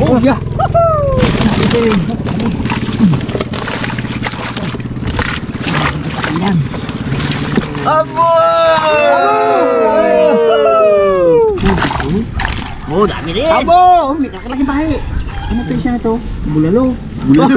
Oh, yeah. Ayan. Abo! Oh, dami rin. Abo! May kakalaking bahay. Ano to siya na to? Bulalo. Bulalo.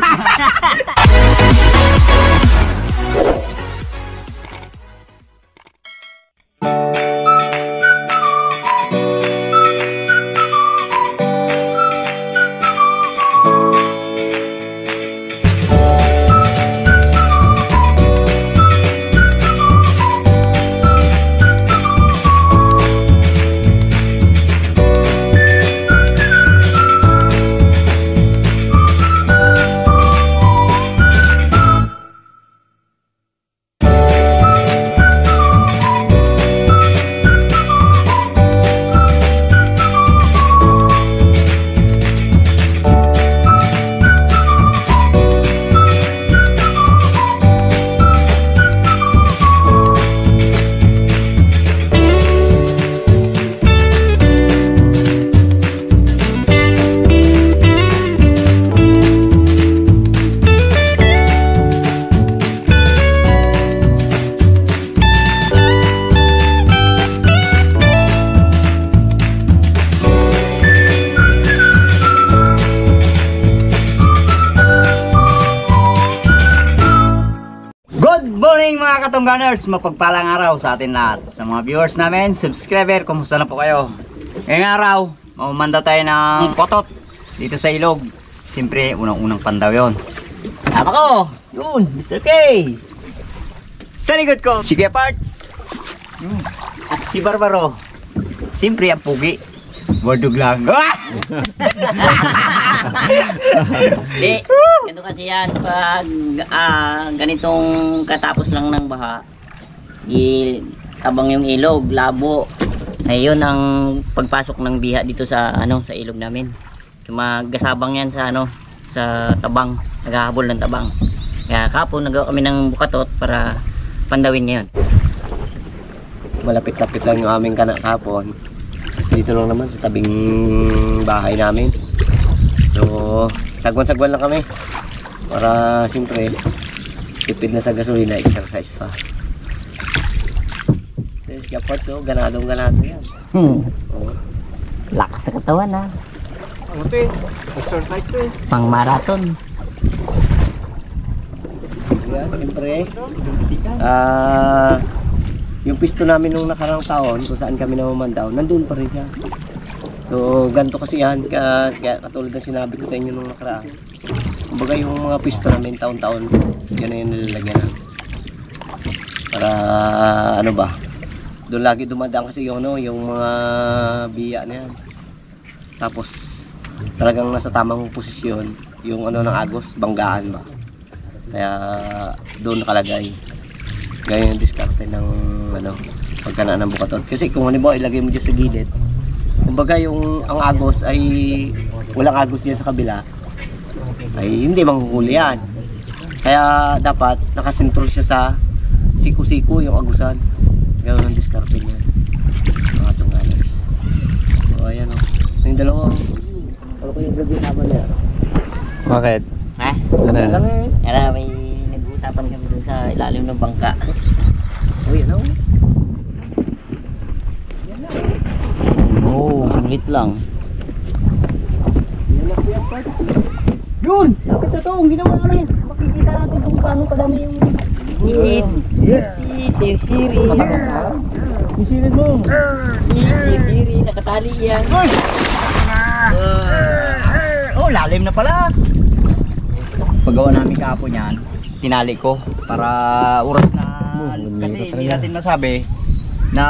Good morning mga katungganers, mapagpalang araw sa atin lahat. Sa mga viewers namin, subscriber, kumusta na po kayo? Ngayong araw, mamamanda tayo ng kotot dito sa ilog. Siyempre, unang-unang pandaw yon. Sama ko, yun, Mr. K. Sa likod ko, si Kuya Parts. At si Barbaro. Siyempre, ang pugi. Bordog lang. Di, ganito kasi yan pag ganitong katapos lang ng baha, tabang yung ilog, labo. Ayun ang pagpasok ng biha dito sa sa ilog namin. Magasabang yan sa sa tabang, naghahabol ng tabang. Kaya kapon nagawa kami ng bukatot para pandawin ngayon. Malapit-lapit lang yung aming kapon. Dito lang naman sa tabing bahay namin. So, sagwan-sagwan lang kami. Para siyempre, tipid na sa gasolina, exercise pa. There's kapot, so ganadong-ganado yan. Lakas sa katawan ha. Ano ito eh? Exercise ito eh. Pang marathon. Yan, siyempre. Yung pisto namin nung nakarang taon, kung saan kami namamandaw, nandun pa rin siya. So, ganito kasi yan, kaya katulad ng sinabi ko sa inyo nung nakaraan. Kumbaga yung mga pisto namin taon-taon, yan na yung nilalagyan namin. Para, doon lagi dumadaan kasi yung mga biya na yan. Tapos, talagang nasa tamang posisyon, yung ng agos, banggaan ba. Kaya, doon nakalagay. Ganyan yung diskarte ng pagkanaan ng bukatot. Kasi kung halimbawa ilagay mo dyan sa gilid, kumbaga ang agos ay walang agos dyan sa kabila, ay hindi manghuhuli yan. Kaya dapat nakasentro siya sa siku-siku yung agusan. Ganoon ang diskarte niya mga tunggalers. So ayan o, yung dalawa ano ko yung gagawin naman niya. Bakit? Ha? Ano lang eh. Kaya may nag-uusapan kami dun sa ilalim ng bangka. Uy, ano? Oo, sulit lang. Yun! Lapit na to, ang ginawa namin. Makikita natin kung paano kadami yung Isit. Siri. misirin mo. Siri. Nakatali yan. Oh, lalim na pala. Paggawa namin kahapon yan, tinali ko para oras na kasi hindi natin masabi na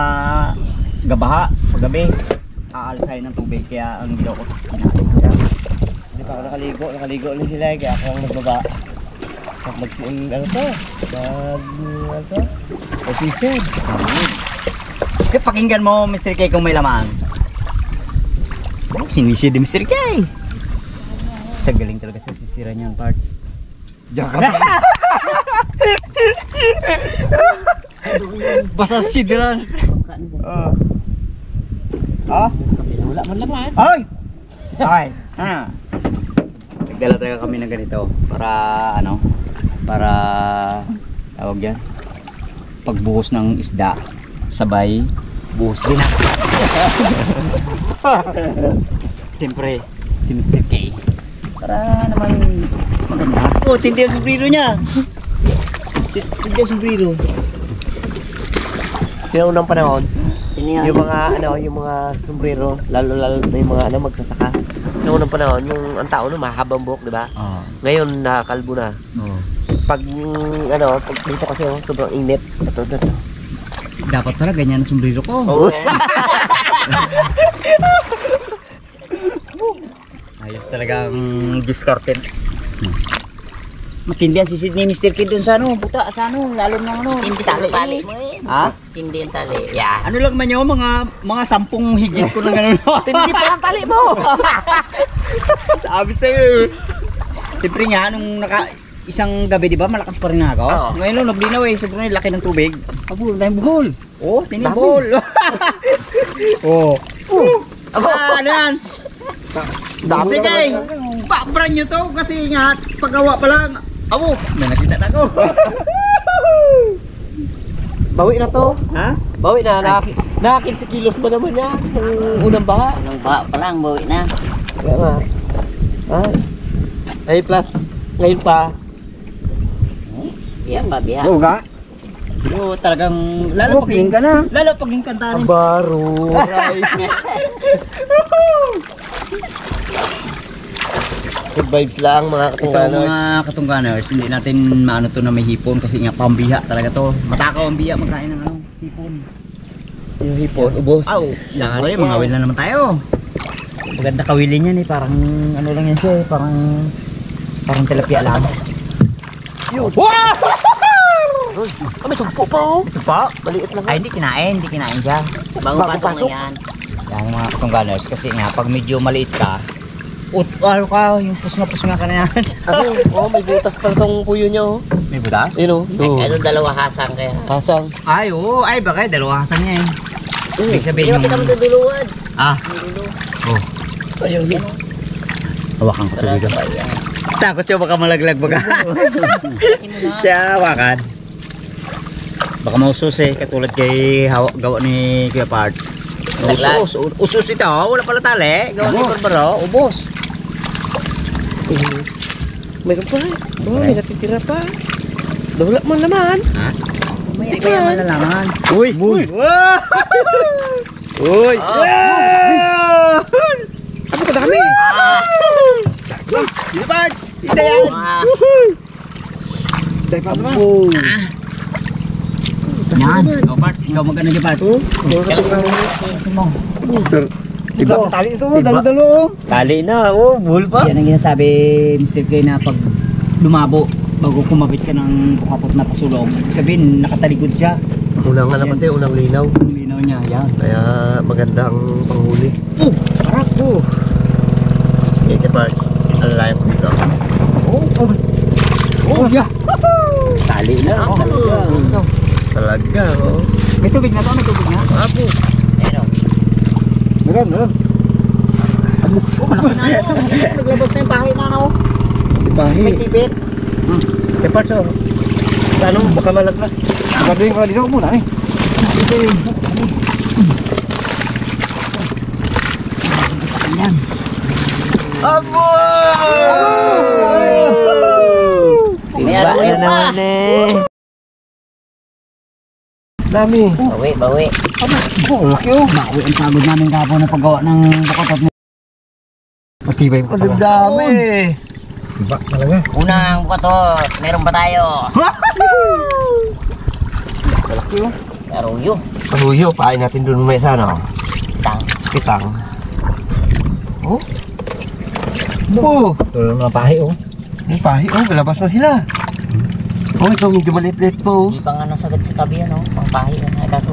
gabaha paggabi aalsay ng tubig, kaya ang ginawa ko tinali ko siya. Hindi pa ako nakaligo na sila kaya ako ang nagbaba. Posisid. Kaya pakinggan mo Mr. K kung may laman. Sinisid ni Mr. K. Sa galing talaga sa sisira niyan parts. Diyan ka Basta sidras. Wala man laman. Ay! Ay! Ha? Nagdala talaga kami ng ganito para ano, para tawag yan, pagbuhos ng isda sabay buhos din na. Siyempre si Mr. K para naman maganda. Oh, tindi ang sombrero niya. Tindi ang sombrero. Yung unang panahon, Sino yan? yung mga sombrero, lalo na yung mga magsasaka. Yung unang panahon, yung ang tao mahabang buhok, di ba? Oh. Ngayon nakakalbo na. Oh. Pag pag dito kasi sobrang init. Ito. Dapat pala ganyan ang sombrero ko. Oo. Ayos talagang discarded. Matindi ang sisid ni Mr. Kid dun sa ano, buta sa ano, lalo ng ano. Hindi tali mo eh. Ha? Hindi yung tali. Yeah. Ano lang man yun, mga 10 higit ko ng ano. Hindi pa lang tali mo. Sabi sa'yo. Siyempre nga, nung isang gabi, di ba, malakas pa rin agos. Oo. Ngayon, naglinaw eh, sobrang laki ng tubig. Abul, tayong buhol. Oo, tinibol. Oo. Ano yan? Dami Sige, pa-brand nyo to kasi nga, paggawa pa lang. Abo, may nakita na ako. Bawi na to. Ha? Bawi na. Nakakil sa kilos pa naman yan. Ang unang baha. Anong ba pa lang, bawi na. Kaya nga. Ay plus, ngayon pa. Biya pa, biya. Oo nga. Oo, talagang lalo pag ka na. Lalo pag kantanin. Baro. Good vibes lang mga Ito katungganers. mga katungganers, hindi natin maano to na may hipon kasi nga pambiha talaga to. Matakaw ang biya magkain ng ano, hipon. Yung hipon, ubos. Aw, siyempre mga will na naman tayo. Maganda kawilin yan eh, parang ano lang yan siya eh, parang tilapia lang. Yun. May sumpo pa oh. Supa? Maliit lang. Ay, hindi kinain siya. Bago Bago pasok pasok. na yan. Yan mga katungganers, kasi nga pag medyo maliit ka, ano ka, yung pusnga ka na yan. May butas pa itong puyo niya oh. May butas? Yun oh. Ano dalawa hasang kaya. Hasang. Ay, oo, ay bagay, dalawa hasang niya eh. Ibig sabihin Hindi kita mo duduluwad. Ah, oh. Ayun yun. Hawakan ko Tara, tuloy. sabay yan. Takot siya baka malaglag baga. Kasi mo na. Kaya hawakan. Baka mausus eh, katulad kay gawa ni Kuya Parts. Laglag. Usus ito, wala pala tali. Gawa ni Barbaro, ubos. Mayroon pa. Oh, may natitira pa. Dawala mo naman. Ha? Hindi Kaya pa. malalaman. Uy! Uy! Uy! Ano ka dami? Kuya Parts! Ito yan! Dahil pa naman. Yan! Oh, Parts, ikaw magano ni Parts? Kasi mo. Sir. Diba? Tali ito, dalo-dalo. Tali na, oh, bull pa. Yan ang ginasabi, Mr. K, na pag lumabo, bago kumabit ka ng bukapot na pasulong, sabihin, nakatalikod siya. Unang kasi, unang linaw. Ang linaw niya, yan. Kaya magandang panghuli. Sarap po. Okay, Parts. Alalayan ko dito. Oh, yeah. Tali na. Talaga, oh. May tubig na to, may tubig na. Apo. Pero, Meron. Oh, malaki na ako. Naglabas na yung bahay na ako. Bahi. May sipit. Okay, Parts, oh. Paano? Baka malaglag. Gabi ko dito muna eh. Yan. Abo! meron Iba yun pa. naman eh. Dami. Bawi, bawi. Oh, laki oh. Nakuwi ang pagod namin kahapon na paggawa ng bukatot ni. Matibay pa Ang pala. dami. Iba talaga. Unang bukatot, meron ba tayo? Malaki oh. Karuyo. Paluyo, pain natin dun may sana. Tang. Kitang. Oh. Oh. Tulong na pahi oh. May pahi oh, galabas na sila. Oh, ito medyo maliit-liit po. Hindi pa nga nasagad sa tabi ano, pangpahi ano. Ay kaso,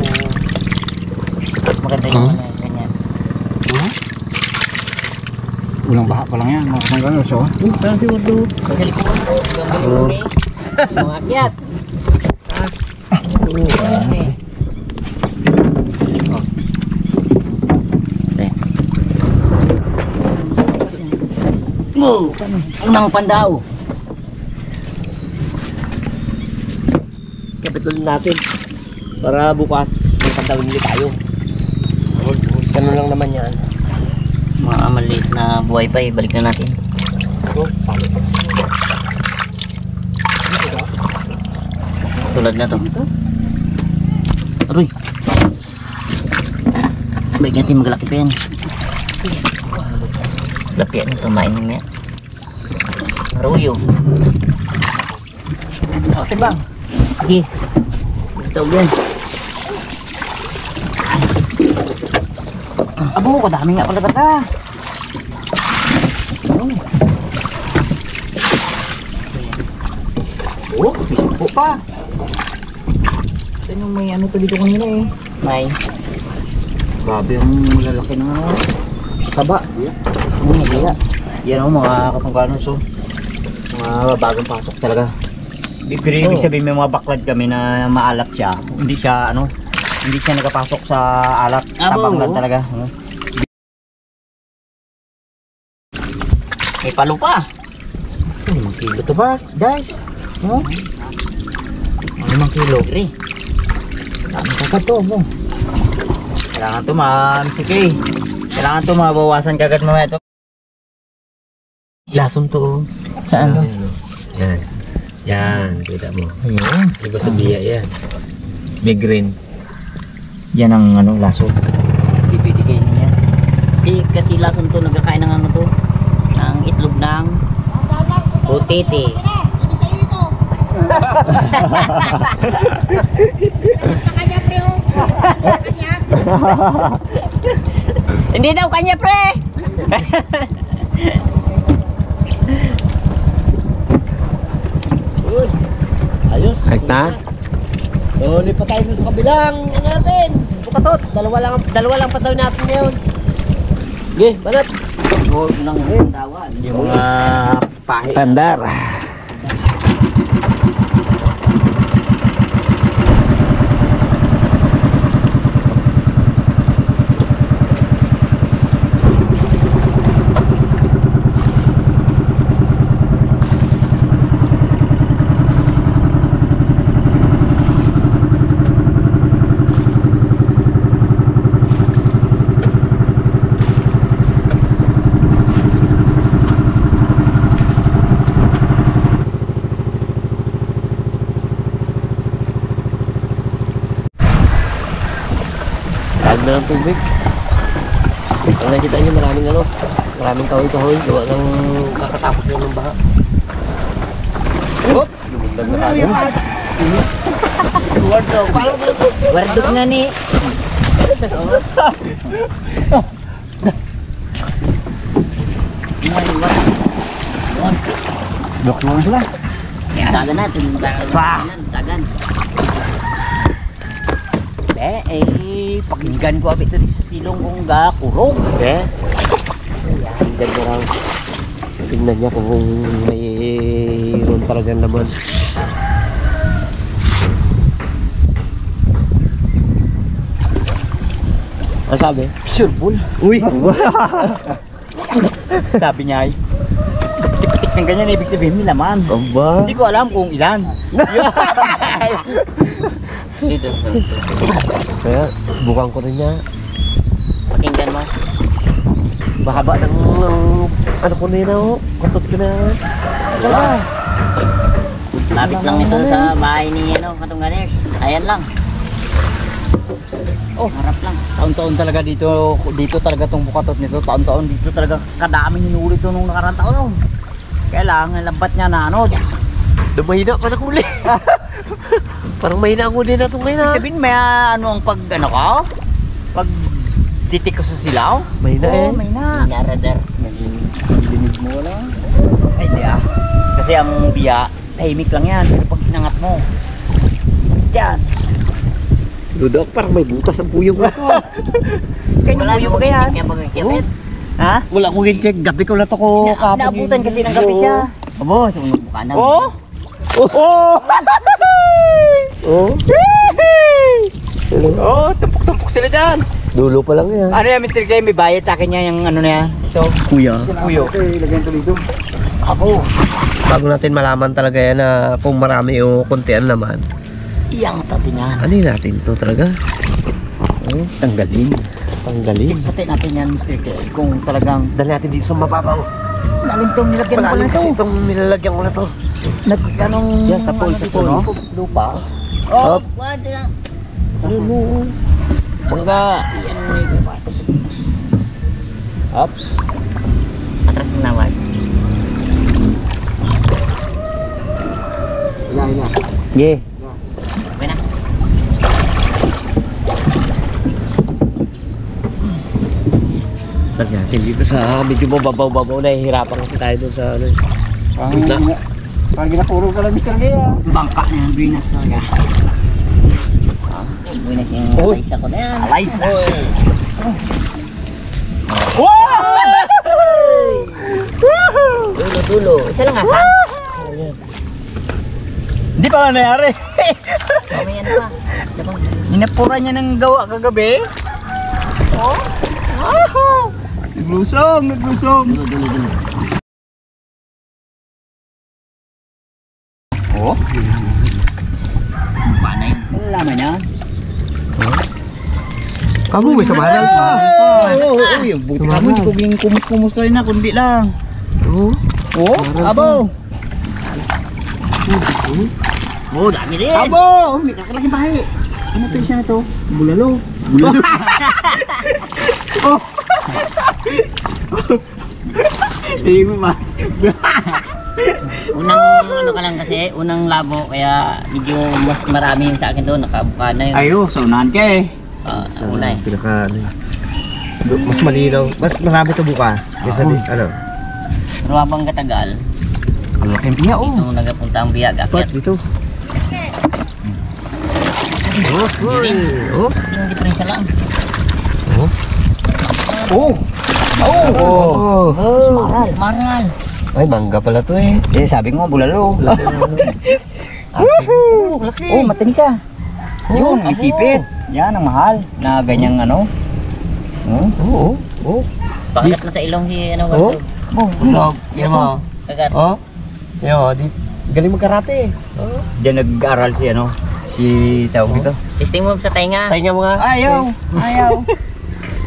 mas maganda yung ano, ganyan. Ulang baha pa lang yan. Mga kang so. Saan si Wardo? Sa kalikuan ko, gambling eh. Mga akyat. Okay. mo. Unang pandaw. Kapit ulit natin. Para bukas, may pantawin ulit tayo. Ganun lang naman yan. Mga maliit na buhay pa eh. Balik na natin. Tulad na to. Aroy. Balik natin maglaki pa yan. Laki yan. Kumain niya. Aruyo. Okay bang? Sige. Ito yan. Abo, kadami nga pala talaga. Oh, bispo pa. Ito yung may ano to dito kanina eh. May. Grabe yung lalaki ng ano. Saba. Nagila. Yan o mga katungkano so. Mga bagong pasok talaga. Pero ibig sabihin may mga baklad kami na maalat siya. Hindi siya ano. Hindi siya nakapasok sa alat. Tabang lang talaga. May palo pa. 5 kilo to ba, guys? No? 5 kilo. Dami ka to mo. Kailangan to sige. Kailangan to mabawasan kagad mamaya to. Lason to. Saan to? Yan. Yan, kita mo. Ayun. Iba sa biya yan. Migraine. Yan ang ano, laso. Bibigay niya. Kasi lason to nagkakain ng ano to. Ng itlog ng butete. Hindi daw kanya pre. Ayos. Ayos na? Ulit pa tayo sa kabilang ano natin. Bukatot. Dalawa lang pataw natin ngayon. Sige, banat. Huwag nang dawan. Yung mga pahit. Tandar. Na ng tubig. Kung nakita nyo maraming kahoy-kahoy gawa ng kakatapos lang ng baha. Lumundag na kagad. Wardog na ni. Dok naman sila. Dagan natin. Dagan. Pakinggan ko abit ito sa silong kong gakurong. Okay? Tingnan mo lang. Tingnan niya kung mayroon talagang laman. Ano sabi? Sure bull. Uy! Sabi niya ay pitik-pitik ng ganyan ibig sabihin may laman. Aba! Hindi ko alam kung ilan. Dito. Kaya, subukan ko rin niya. Pakinggan mo. Bahaba ng ano ko na yun ako. Kutot ko na yan. Lapit lang ito sa bahay ni Katungganers. Ayan lang. Oh, harap lang. Taon-taon talaga dito talaga tong bukatot nito. Taon-taon dito talaga kadaming hinuli ito nung nakarang taon. Kaya lang, ang lambat niya na ano. Dumahina pa na huli. Parang mahina ang huli na itong ngayon. Ibig sabihin may ano ang pag ano ka? Pag titik ko sa silaw? Mahina eh. Oo, mahina. Inaradar. Dinig mo lang. Ay, di ah. Kasi ang biya, tahimik lang yan. Pero pag inangat mo, yan. Dudok, parang may butas ang puyong mo. Kaya wala yung mga yan. Kaya pagkakipit. Ha? Wala ko check. Gabi ko na to ko kapag. Naabutan kasi ng gabi siya. Abo, sumunod mo ka na. Oh! Oh! Oh! Oh, tumpok-tumpok sila dyan. Dulo pa lang yan. Ano yan, Mr. Clay? May bayad sa akin yan, yung ano na yan. Ito. Kuya. Kuyo. Lagyan ito dito. Ako. Bago natin malaman talaga yan na kung marami o kontian naman. Iyang natin yan. Ano natin to talaga? Oh, tanggalin. Tanggalin. Check natin natin yan, Mr. Clay. Kung talagang Dali natin dito sa mababaw. lalim itong nilagyan ko na Malalim ito. kasi itong nilalagyan ko na to. Anong yan, sa pool, sa pool, no? Lupa. Oh, what the... Bangga. Yan mo ito, Pats. Ups. Atras ng nawad. Ina. Yeah. Okay na. Lagyan natin dito sa medyo mababaw-babaw. Nahihirapan kasi tayo dun sa ano. Parang ginapuro ka lang, Mr. Gaya. Bangka na yung Venus talaga. Venus yung Alaysa ko na yan. Alaysa. Dulo. Isa lang asang. Hindi pa nga nangyari. Mamayan pa. Sabang. Inapura niya ng gawa kagabi. Oh. Naglusong. Dulo. Oh. Paano yun? Ano naman yan? Kamu may samaran. Oo, yung buti ka mo. Hindi ko bing kumus-kumus ka rin na, kundi lang. Oo. Oh, abo. Oh, dami rin. Abo! May kakalaking bahay. Ano to siya na to? Bulalo. Oh! Hindi mo ma. Unang ano ka lang kasi, unang labo, kaya medyo mas marami yung sa akin doon, nakabuka na yun. Ayo, sa unahan ka eh. Sa una eh. Pinaka ano. Mas malinaw. Mas marami to bukas. Kaysa di, ano. Pero habang katagal, Ang laking piya oh. nung nagapunta ang biyag, Pat akyat. dito. Oh, oh. Yung diferensya lang. Oh! Oh. Oh, maral. Ay, mangga pala to eh. Eh, sabi ko nga, bulalo. Laki. Oh, matinig ka. Yun, may abo. sipit. Yan, ang mahal. Na ganyang ano. Oh. Oo. Oh. Pakagat na sa ilong si ano Oh. ganito. Yan mo. Kagat. Oh. Yo, di galing magkarate. Oh. Diyan nag-aaral si ano. Si tawag dito. Testing mo sa tainga. Tayo nga mga. Ayaw.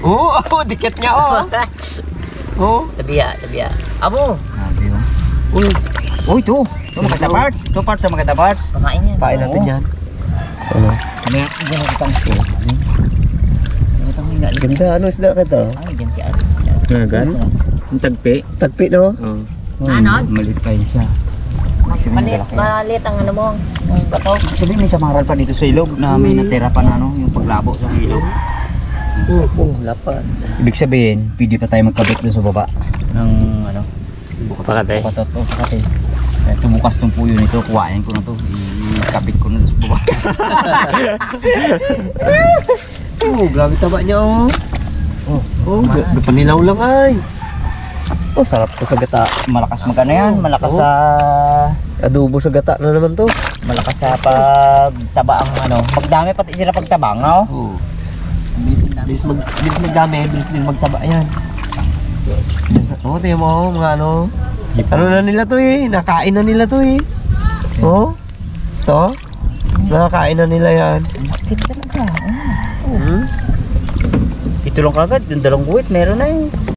Oo, oh, dikit niya oh. Oh. Tabiya. Abo. Sabi mo. Uy. Oh, ito. Ito maganda parts. Ito parts sa maganda parts. Pakain yan. Pain natin Oo. yan. Ano? Ano yan? Diyan ang itang Itong hinga. Ganda, ano isda ka to? Ay, dyan si Ad. Nagan? Ang tagpi. Tagpi no? Oo. Ano? Malit pa yun siya. Malit ang ano mo. Ang bato. Sabi may samaral pa dito sa ilog na may natira pa na ano, yung paglabo sa ilog. Oo, lapad. Ibig sabihin, pwede pa tayo magkabit doon sa baba ng ano, Pakatay. bukatot o pakatay. Kaya tumukas tong puyo nito, kuhain ko na to, ikabit ko na doon sa baba. Oh, grabe taba niya oh. Oh, panilaw lang ay. Oh, sarap to sa gata. Malakas magkano yan, malakas Oo. sa Adobo sa gata na naman to. malakas sa pagtaba ang ano. Pagdami pati sila pagtabang, no? Oo. Bilis magdami, bilis din magtaba yan. Oo, tingnan mo mga ano. Ano na nila to eh, nakain na nila to eh. Oh. To. Nakakain na nila yan. Bakit talaga? Hmm? Ito lang kagad, yung dalawang guhit, meron na eh.